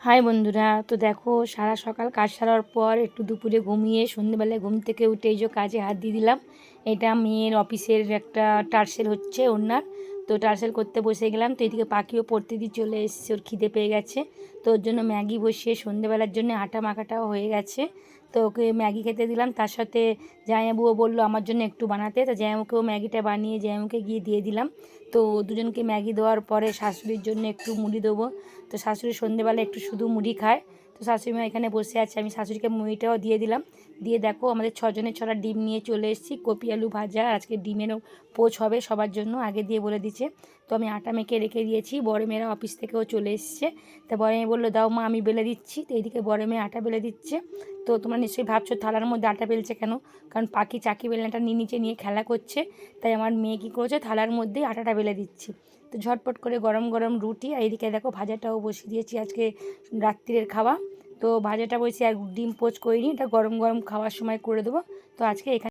High বন্ধুরা, তো দেখো সারা সকাল কাজ সারার পর একটু দুপুরে ঘুমিয়ে সন্ধ্যেবেলায় ঘুম থেকে উঠে এই যে কাজে হাত দিয়ে দিলাম। এটা মেয়ের অফিসের একটা টার্সেল হচ্ছে ওনার, তো টার্সেল করতে বসে গেলাম। তো এদিকে পাখিও পড়তে দিয়ে চলে এসেছে, ওর খিদে পেয়ে গেছে। তো ওর জন্য ম্যাগি বসিয়ে সন্ধ্যেবেলার জন্য আটা মাখাটাও হয়ে গেছে, তো ওকে ম্যাগি খেতে দিলাম। তার সাথে জামাইবাবুও বললো আমার জন্য একটু বানাতে, তো জামাইবাবুকেও ম্যাগিটা বানিয়ে জামাইবাবুকে গিয়ে দিয়ে দিলাম। তো দুজনকে ম্যাগি দেওয়ার পরে শাশুড়ির জন্য একটু মুড়ি দেবো। তো শাশুড়ি সন্ধ্যেবেলা একটু শুধু মুড়ি খায়, তো শাশুড়ি মা এখানে বসে আছে, আমি শাশুড়িকে মুড়িটাও দিয়ে দিলাম। দিয়ে দেখো আমাদের ছজনের ছটা ডিম নিয়ে চলে এসেছি, কপি আলু ভাজা, আজকে ডিমেরও পোচ হবে সবার জন্য, আগে দিয়ে বলে দিচ্ছে। তো আমি আটা মেখে রেখে দিয়েছি, বড় মেয়েরা অফিস থেকেও চলে এসছে। তা বড় মেয়ে বললো দাও মা আমি বেলে দিচ্ছি, তো এইদিকে বড় মেয়ে আটা বেলে দিচ্ছে। তো তোমরা নিশ্চয়ই ভাবছো থালার মধ্যে আটা বেলছে কেন, কারণ পাখি চাকি বেলনাটা নিচে নিয়ে খেলা করছে, তাই আমার মেয়ে কী করেছে থালার মধ্যেই আটাটা বেলে দিচ্ছি। তো ঝটপট করে গরম গরম রুটি, আর এদিকে দেখো ভাজাটাও বসিয়ে দিয়েছি, আজকে রাত্রিরের খাওয়া। তো ভাজাটা বসিয়ে আর ডিম পোচ করিনি, এটা গরম গরম খাওয়ার সময় করে দেবো। তো আজকে এখানে